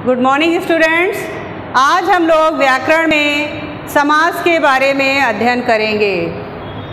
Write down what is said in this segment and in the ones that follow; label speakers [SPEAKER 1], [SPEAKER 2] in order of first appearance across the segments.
[SPEAKER 1] Good morning students. आज हम लोग व्याकरण में समास के बारे में अध्ययन करेंगे।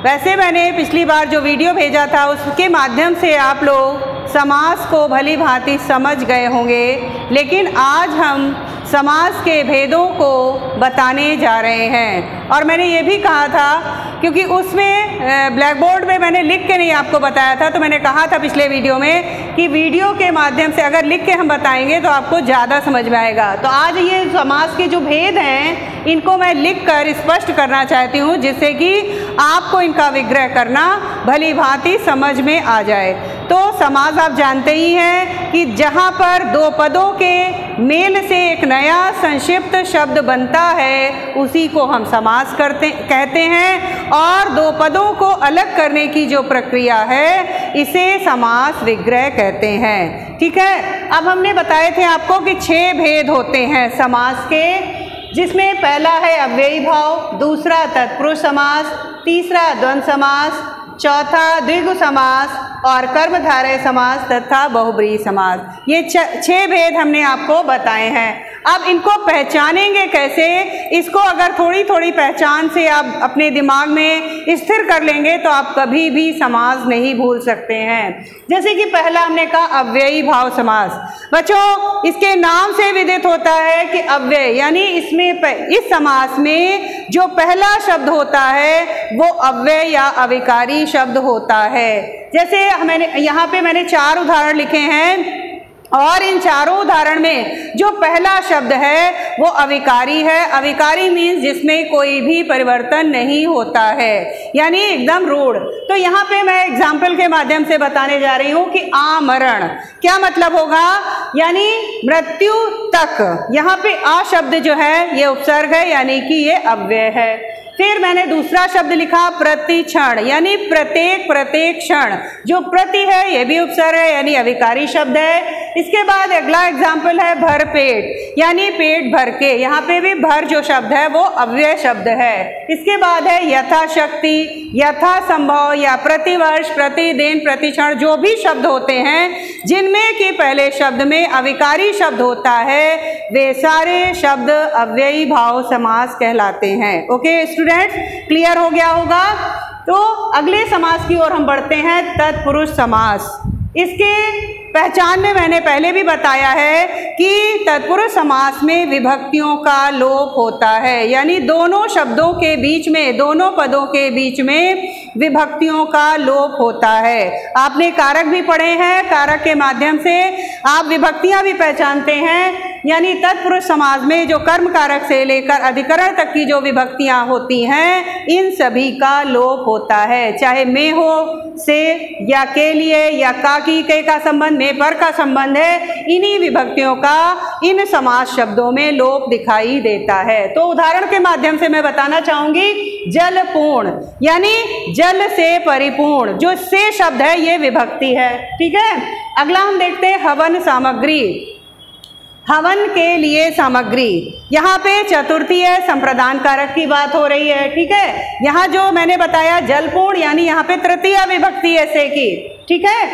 [SPEAKER 1] वैसे मैंने पिछली बार जो वीडियो भेजा था उसके माध्यम से आप लोग समास को भली भांति समझ गए होंगे, लेकिन आज हम समास के भेदों को बताने जा रहे हैं। और मैंने ये भी कहा था, क्योंकि उसमें ब्लैक बोर्ड में मैंने लिख के नहीं आपको बताया था, तो मैंने कहा था पिछले वीडियो में कि वीडियो के माध्यम से अगर लिख के हम बताएंगे तो आपको ज़्यादा समझ में आएगा। तो आज ये समास के जो भेद हैं इनको मैं लिख कर स्पष्ट करना चाहती हूँ, जिससे कि आपको इनका विग्रह करना भली भांति समझ में आ जाए। तो समास आप जानते ही हैं कि जहाँ पर दो पदों के मेल से एक नया संक्षिप्त शब्द बनता है उसी को हम समास कहते हैं, और दो पदों को अलग करने की जो प्रक्रिया है इसे समास विग्रह कहते हैं। ठीक है, अब हमने बताए थे आपको कि 6 भेद होते हैं समास के, जिसमें पहला है अव्ययी भाव, दूसरा तत्पुरुष समास, तीसरा द्वंद्व समास, चौथा द्विगु समास और कर्मधारय समास तथा बहुब्रीहि समास। ये 6 भेद हमने आपको बताए हैं। अब इनको पहचानेंगे कैसे, इसको अगर थोड़ी थोड़ी पहचान से आप अपने दिमाग में स्थिर कर लेंगे तो आप कभी भी समास नहीं भूल सकते हैं। जैसे कि पहला हमने कहा अव्ययी भाव समास। बच्चों, इसके नाम से विदित होता है कि अव्यय यानी इस समास में जो पहला शब्द होता है वो अव्यय या अविकारी शब्द होता है। जैसे यहाँ पे मैंने 4 उदाहरण लिखे हैं, और इन चारों उदाहरण में जो पहला शब्द है वो अविकारी है। अविकारी मीन्स जिसमें कोई भी परिवर्तन नहीं होता है, यानी एकदम रूढ़। तो यहाँ पे मैं एग्जाम्पल के माध्यम से बताने जा रही हूँ कि आमरण क्या मतलब होगा, यानी मृत्यु तक। यहाँ पे आ शब्द जो है ये उपसर्ग है, यानी कि ये अव्यय है। फिर मैंने दूसरा शब्द लिखा प्रतिक्षण, यानी प्रत्येक क्षण। जो प्रति है ये भी उपसर्ग है, यानी अविकारी शब्द है। इसके बाद अगला एग्जाम्पल है भर पेट, यानी पेट भर के। यहाँ पे भी भर जो शब्द है वो अव्यय शब्द है। इसके बाद है यथाशक्ति, यथा संभव या प्रतिवर्ष, प्रतिदिन, प्रतिक्षण। जो भी शब्द होते हैं जिनमें कि पहले शब्द में अविकारी शब्द होता है वे सारे शब्द अव्ययी भाव समास कहलाते हैं। ओके स्टूडेंट्स, क्लियर हो गया होगा। तो अगले समास की ओर हम बढ़ते हैं, तत्पुरुष समास। इसके पहचान में मैंने पहले भी बताया है कि तत्पुरुष समास में विभक्तियों का लोप होता है, यानी दोनों शब्दों के बीच में, दोनों पदों के बीच में विभक्तियों का लोप होता है। आपने कारक भी पढ़े हैं, कारक के माध्यम से आप विभक्तियां भी पहचानते हैं। यानी तत्पुरुष समास में जो कर्म कारक से लेकर अधिकरण तक की जो विभक्तियां होती हैं इन सभी का लोप होता है, चाहे में हो, से या के लिए, या का की, के का संबंध, में पर का संबंध है, इन्हीं विभक्तियों का इन समास शब्दों में लोप दिखाई देता है। तो उदाहरण के माध्यम से मैं बताना चाहूंगी, जलपूर्ण यानी जल से परिपूर्ण। जो से शब्द है ये विभक्ति है। ठीक है, अगला हम देखते हैं हवन सामग्री। हवन के लिए सामग्री, यहाँ पे चतुर्थी है, संप्रदान कारक की बात हो रही है। ठीक है, यहाँ जो मैंने बताया जलपूर्ण, यानी यहाँ पे तृतीया विभक्ति है से की। ठीक है,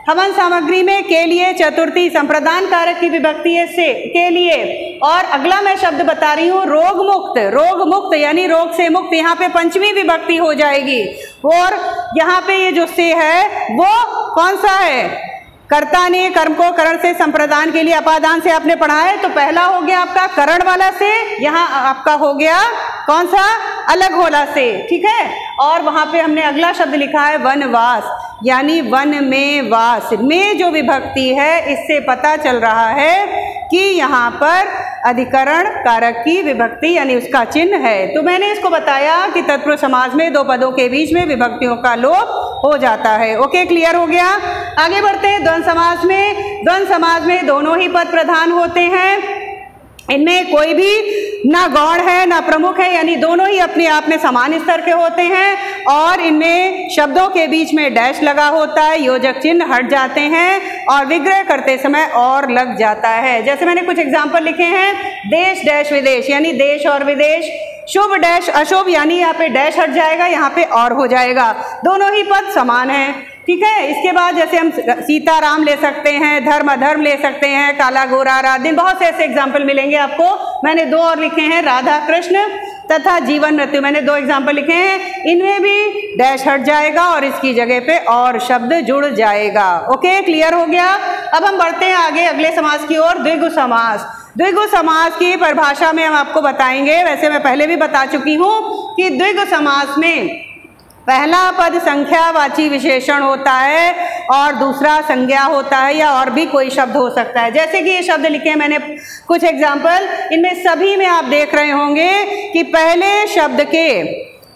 [SPEAKER 1] हवन सामग्री में के लिए चतुर्थी, संप्रदान कारक की विभक्ति है से के लिए। और अगला मैं शब्द बता रही हूँ रोग मुक्त। रोग मुक्त यानी रोग से मुक्त, यहाँ पे पंचमी विभक्ति हो जाएगी। और यहाँ पे ये जो से है वो कौन सा है, कर्ता ने कर्म को करण से संप्रदान के लिए अपादान से आपने पढ़ा है। तो पहला हो गया आपका करण वाला से, यहाँ आपका हो गया कौन सा, अलग होला से। ठीक है, और वहां पे हमने अगला शब्द लिखा है वनवास, यानी वन में वास। में जो विभक्ति है इससे पता चल रहा है कि यहाँ पर अधिकरण कारक की विभक्ति यानी उसका चिन्ह है। तो मैंने इसको बताया कि तत्पुरुष समास में दो पदों के बीच में विभक्तियों का लोप हो जाता है। ओके, क्लियर हो गया। आगे बढ़ते हैं द्वंद्व समास में। द्वंद्व समास में दोनों ही पद प्रधान होते हैं। इनमें कोई भी ना गौण है ना प्रमुख है, यानी दोनों ही अपने आप में समान स्तर के होते हैं। और इनमें शब्दों के बीच में डैश लगा होता है, योजक चिन्ह हट जाते हैं और विग्रह करते समय और लग जाता है। जैसे मैंने कुछ एग्जाम्पल लिखे हैं, देश डैश विदेश, यानी देश और विदेश। शुभ डैश अशुभ, यानी यहाँ पे डैश हट जाएगा, यहाँ पे और हो जाएगा। दोनों ही पद समान हैं। ठीक है। इसके बाद जैसे हम सीता राम ले सकते हैं, धर्म अधर्म ले सकते हैं, काला गोरा रात दिन, बहुत से ऐसे एग्जाम्पल मिलेंगे आपको। मैंने 2 और लिखे हैं, राधा कृष्ण तथा जीवन मृत्यु, मैंने 2 एग्जाम्पल लिखे हैं। इनमें भी डैश हट जाएगा और इसकी जगह पे और शब्द जुड़ जाएगा। ओके, क्लियर हो गया। अब हम बढ़ते हैं आगे अगले समास की ओर, द्विगु समास। द्विगु समास की परिभाषा में हम आपको बताएंगे, वैसे मैं पहले भी बता चुकी हूँ कि द्विगु समास में पहला पद संख्यावाची विशेषण होता है और दूसरा संज्ञा होता है, या और भी कोई शब्द हो सकता है। जैसे कि ये शब्द लिखे हैं मैंने कुछ एग्जाम्पल, इनमें सभी में आप देख रहे होंगे कि पहले शब्द के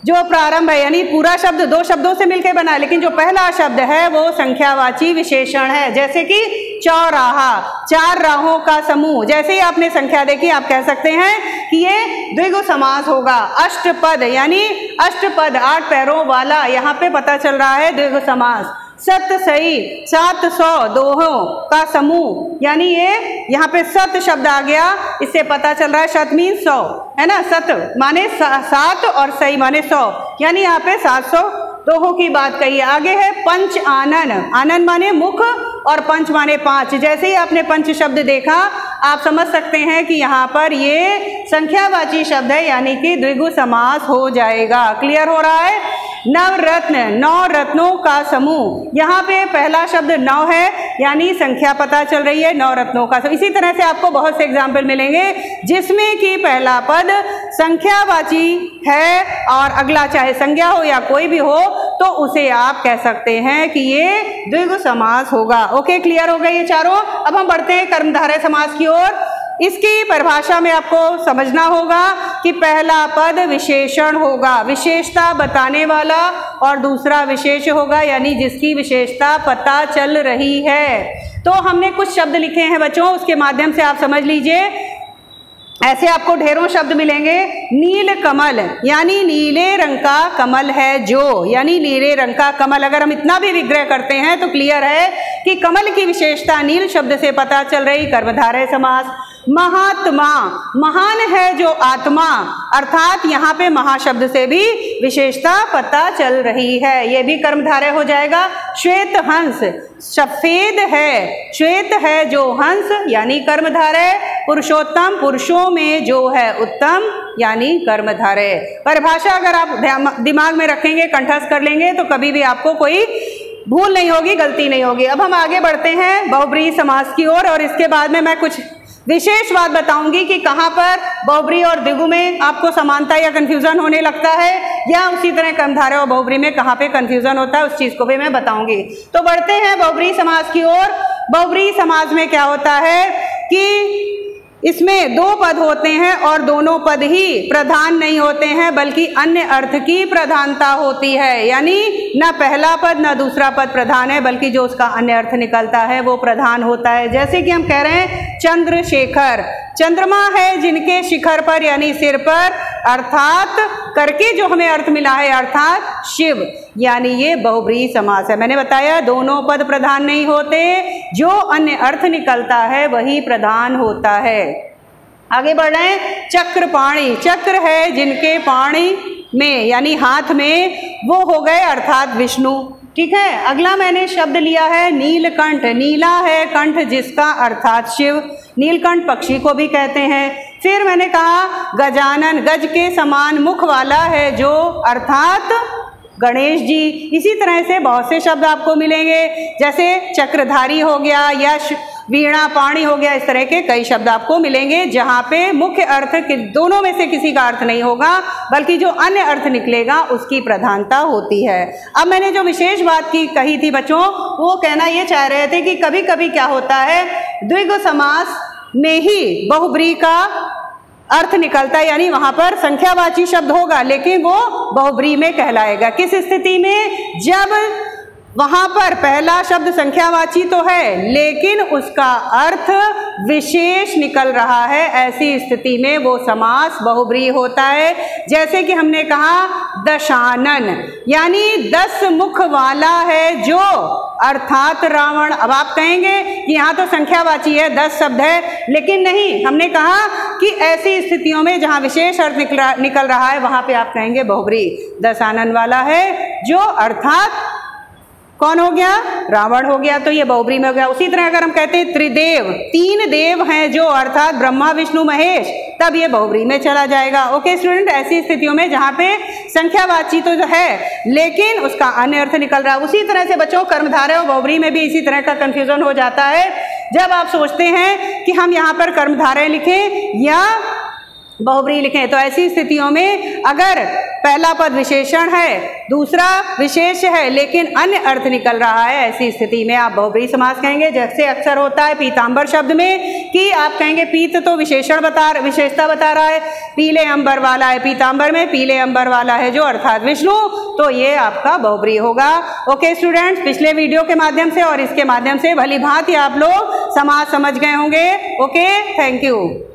[SPEAKER 1] जो प्रारंभ है, यानी पूरा शब्द 2 शब्दों से मिलकर बना है, लेकिन जो पहला शब्द है वो संख्यावाची विशेषण है। जैसे कि चौराहा, 4 राहों का समूह। जैसे ही आपने संख्या देखी आप कह सकते हैं कि ये द्विगु समास होगा। अष्टपद यानी अष्टपद, 8 पैरों वाला, यहाँ पे पता चल रहा है द्विगु समास। सत सही, 700 दोहों का समूह, यानी ये यहाँ पे सत शब्द आ गया, इससे पता चल रहा है शत मीन 100 है ना। सत माने 7 और सही माने 100, यानी यहाँ पे 700 दोहों की बात कही है। आगे है पंच आनन, आनन माने मुख और पंच माने 5। जैसे ही आपने पंच शब्द देखा आप समझ सकते हैं कि यहाँ पर ये संख्यावाची शब्द है, यानी कि द्विगु समास हो जाएगा। क्लियर हो रहा है। नवरत्न, 9 रत्नों का समूह, यहाँ पे पहला शब्द 9 है, यानी संख्या पता चल रही है 9 रत्नों का। इसी तरह से आपको बहुत से एग्जाम्पल मिलेंगे जिसमें कि पहला पद संख्यावाची है और अगला चाहे संज्ञा हो या कोई भी हो तो उसे आप कह सकते हैं कि ये द्विगु समास होगा। ओके, क्लियर हो गए ये चारों। अब हम बढ़ते हैं कर्मधारय समास की ओर। इसकी परिभाषा में आपको समझना होगा कि पहला पद विशेषण होगा, विशेषता बताने वाला, और दूसरा विशेष होगा, यानी जिसकी विशेषता पता चल रही है। तो हमने कुछ शब्द लिखे हैं बच्चों, उसके माध्यम से आप समझ लीजिए। ऐसे आपको ढेरों शब्द मिलेंगे। नील कमल, यानी नीले रंग का कमल है जो, यानी नीले रंग का कमल। अगर हम इतना भी विग्रह करते हैं तो क्लियर है कि कमल की विशेषता नील शब्द से पता चल रही, कर्मधारय समास। महात्मा, महान है जो आत्मा, अर्थात यहाँ पे महाशब्द से भी विशेषता पता चल रही है, ये भी कर्मधारय हो जाएगा। श्वेत हंस, सफेद है, श्वेत है जो हंस, यानी कर्मधारय। पुरुषोत्तम, पुरुषों में जो है उत्तम, यानी कर्मधारय। परिभाषा अगर आप दिमाग में रखेंगे, कंठस्थ कर लेंगे तो कभी भी आपको कोई भूल नहीं होगी, गलती नहीं होगी। अब हम आगे बढ़ते हैं बहुब्रीहि समास की ओर, और इसके बाद में मैं कुछ विशेष बात बताऊंगी कि कहाँ पर बहुब्रीहि और द्विगु में आपको समानता या कंफ्यूजन होने लगता है, या उसी तरह कर्मधारय और बहुब्रीहि में कहाँ पे कंफ्यूजन होता है, उस चीज को भी मैं बताऊंगी। तो बढ़ते हैं बहुब्रीहि समास की ओर। बहुब्रीहि समास में क्या होता है कि इसमें 2 पद होते हैं और दोनों पद ही प्रधान नहीं होते हैं, बल्कि अन्य अर्थ की प्रधानता होती है, यानी न पहला पद न दूसरा पद प्रधान है, बल्कि जो उसका अन्य अर्थ निकलता है वो प्रधान होता है। जैसे कि हम कह रहे हैं चंद्रशेखर, चंद्रमा है जिनके शिखर पर यानी सिर पर, अर्थात करके जो हमें अर्थ मिला है अर्थात शिव, यानी ये बहुब्रीहि समास है। मैंने बताया दोनों पद प्रधान नहीं होते, जो अन्य अर्थ निकलता है वही प्रधान होता है। आगे बढ़ रहे हैं। चक्रपाणि, चक्र है जिनके पाणि में यानी हाथ में, वो हो गए अर्थात विष्णु। ठीक है। अगला मैंने शब्द लिया है नीलकंठ, नीला है कंठ जिसका अर्थात शिव, नीलकंठ पक्षी को भी कहते हैं। फिर मैंने कहा गजानन, गज के समान मुख वाला है जो, अर्थात गणेश जी। इसी तरह से बहुत से शब्द आपको मिलेंगे, जैसे चक्रधारी हो गया या वीणा पाणी हो गया, इस तरह के कई शब्द आपको मिलेंगे जहाँ पे मुख्य अर्थ दोनों में से किसी का अर्थ नहीं होगा, बल्कि जो अन्य अर्थ निकलेगा उसकी प्रधानता होती है। अब मैंने जो विशेष बात कही थी बच्चों, वो कहना ये चाह रहे थे कि कभी कभी क्या होता है, द्विगु समास में ही बहुब्रीहि का अर्थ निकलता है, यानी वहां पर संख्यावाची शब्द होगा लेकिन वो बहुब्रीहि में कहलाएगा। किस स्थिति में? जब वहां पर पहला शब्द संख्यावाची तो है लेकिन उसका अर्थ विशेष निकल रहा है, ऐसी स्थिति में वो समास बहुब्रीहि होता है। जैसे कि हमने कहा दशानन, यानी 10 मुख वाला है जो, अर्थात रावण। अब आप कहेंगे कि यहाँ तो संख्यावाची है, 10 शब्द है, लेकिन नहीं, हमने कहा कि ऐसी स्थितियों में जहाँ विशेष अर्थ निकल रहा है वहां पे आप कहेंगे बहुब्रीहि। दशानन वाला है जो, अर्थात कौन हो गया? रावण हो गया, तो ये बहुब्री में हो गया। उसी तरह अगर हम कहते हैं त्रिदेव, 3 देव हैं जो, अर्थात ब्रह्मा विष्णु महेश, तब ये बहुब्री में चला जाएगा। ओके स्टूडेंट, ऐसी स्थितियों में जहाँ पे संख्यावाची तो है लेकिन उसका अन्य अर्थ निकल रहा है। उसी तरह से बच्चों कर्मधारय और बहुब्री में भी इसी तरह का कंफ्यूजन हो जाता है। जब आप सोचते हैं कि हम यहाँ पर कर्मधारय लिखें या बहुब्री लिखें, तो ऐसी स्थितियों में अगर पहला पद विशेषण है, दूसरा विशेष है लेकिन अन्य अर्थ निकल रहा है, ऐसी स्थिति में आप बहुब्री समास कहेंगे। जैसे अक्सर होता है पीतांबर शब्द में कि आप कहेंगे पीत तो विशेषता बता रहा है, पीले अंबर वाला है पीतांबर में, पीले अंबर वाला है जो अर्थात विष्णु, तो ये आपका बहुब्री होगा। ओके स्टूडेंट्स, पिछले वीडियो के माध्यम से और इसके माध्यम से भली भांति आप लोग समास समझ गए होंगे। Okay, thank you.